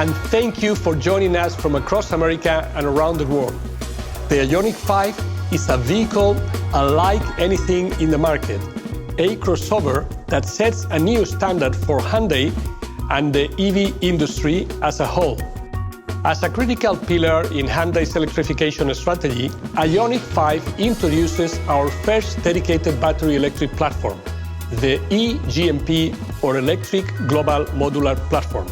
and thank you for joining us from across America and around the world. The IONIQ 5 is a vehicle unlike anything in the market, a crossover that sets a new standard for Hyundai and the EV industry as a whole. As a critical pillar in Hyundai's electrification strategy, IONIQ 5 introduces our first dedicated battery electric platform, the E-GMP or Electric-Global Modular Platform.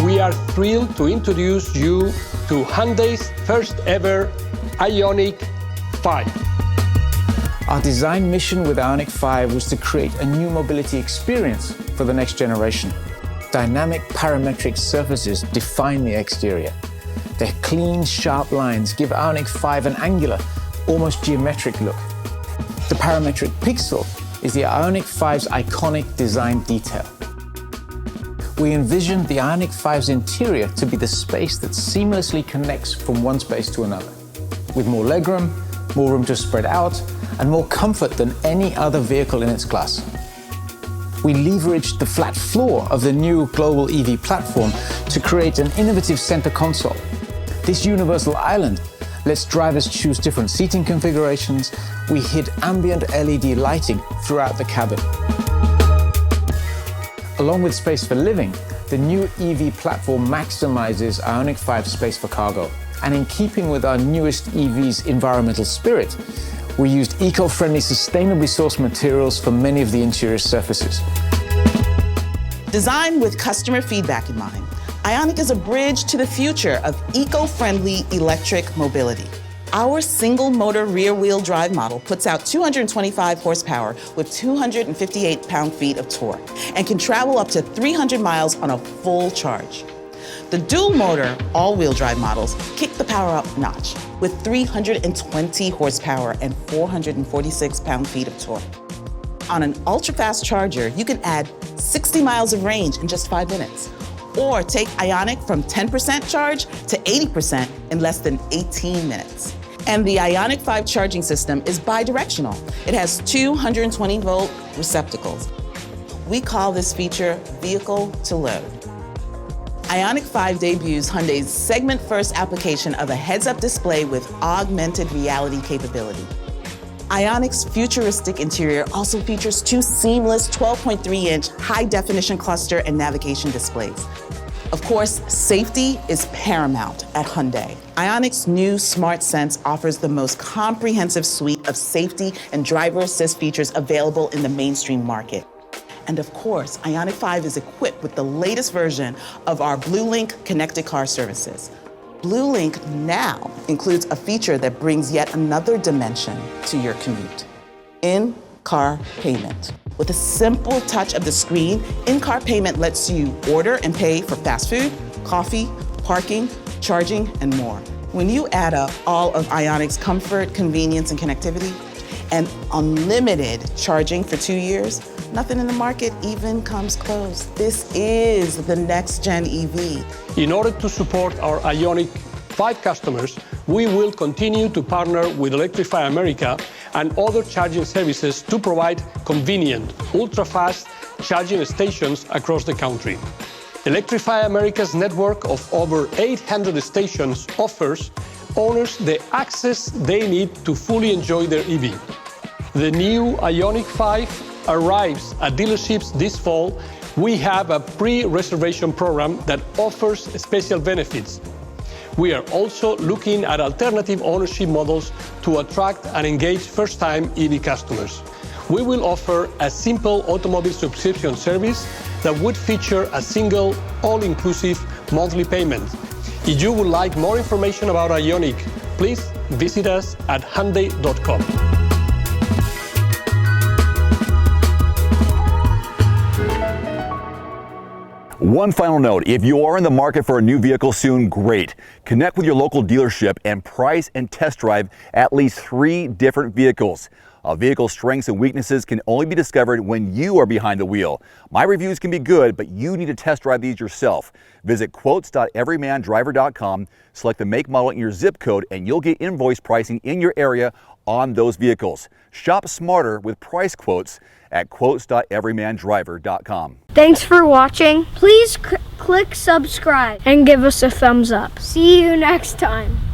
We are thrilled to introduce you to Hyundai's first ever IONIQ 5. Our design mission with IONIQ 5 was to create a new mobility experience for the next generation. Dynamic parametric surfaces define the exterior. Their clean, sharp lines give IONIQ 5 an angular, almost geometric look. The parametric pixel is the IONIQ 5's iconic design detail. We envisioned the IONIQ 5's interior to be the space that seamlessly connects from one space to another, with more legroom, more room to spread out, and more comfort than any other vehicle in its class. We leveraged the flat floor of the new global EV platform to create an innovative center console. This universal island lets drivers choose different seating configurations. We hid ambient LED lighting throughout the cabin. Along with space for living, the new EV platform maximizes IONIQ 5's space for cargo. And in keeping with our newest EV's environmental spirit, we used eco-friendly, sustainably sourced materials for many of the interior surfaces. Designed with customer feedback in mind, IONIQ is a bridge to the future of eco-friendly electric mobility. Our single-motor rear-wheel drive model puts out 225 horsepower with 258 pound-feet of torque and can travel up to 300 miles on a full charge. The dual-motor all-wheel drive models kick the power up a notch with 320 horsepower and 446 pound-feet of torque. On an ultra-fast charger, you can add 60 miles of range in just 5 minutes, or take IONIQ from 10% charge to 80% in less than 18 minutes. And the IONIQ 5 charging system is bi-directional. It has 220-volt receptacles. We call this feature vehicle to load. IONIQ 5 debuts Hyundai's segment-first application of a heads-up display with augmented reality capability. IONIQ's futuristic interior also features 2 seamless 12.3-inch high-definition cluster and navigation displays. Of course, safety is paramount at Hyundai. IONIQ's new Smart Sense offers the most comprehensive suite of safety and driver assist features available in the mainstream market. And of course, IONIQ 5 is equipped with the latest version of our BlueLink connected car services. BlueLink now includes a feature that brings yet another dimension to your commute: in-car payment. With a simple touch of the screen, in-car payment lets you order and pay for fast food, coffee, parking, charging, and more. When you add up all of IONIQ's comfort, convenience, and connectivity, and unlimited charging for 2 years, nothing in the market even comes close. This is the next-gen EV. In order to support our IONIQ 5 customers, we will continue to partner with Electrify America and other charging services to provide convenient, ultra-fast charging stations across the country. Electrify America's network of over 800 stations offers owners the access they need to fully enjoy their EV. The new IONIQ 5 arrives at dealerships this fall. We have a pre-reservation program that offers special benefits. We are also looking at alternative ownership models to attract and engage first-time EV customers. We will offer a simple automobile subscription service that would feature a single, all-inclusive monthly payment. If you would like more information about IONIQ, please visit us at Hyundai.com. One final note, if you are in the market for a new vehicle soon, great. Connect with your local dealership and price and test drive at least 3 different vehicles. A vehicle's strengths and weaknesses can only be discovered when you are behind the wheel. My reviews can be good, but you need to test drive these yourself. Visit quotes.everymandriver.com, select the make, model, and your zip code, and you'll get invoice pricing in your area on those vehicles. Shop smarter with price quotes at quotes.everymandriver.com. Thanks for watching. Please click subscribe and give us a thumbs up. See you next time.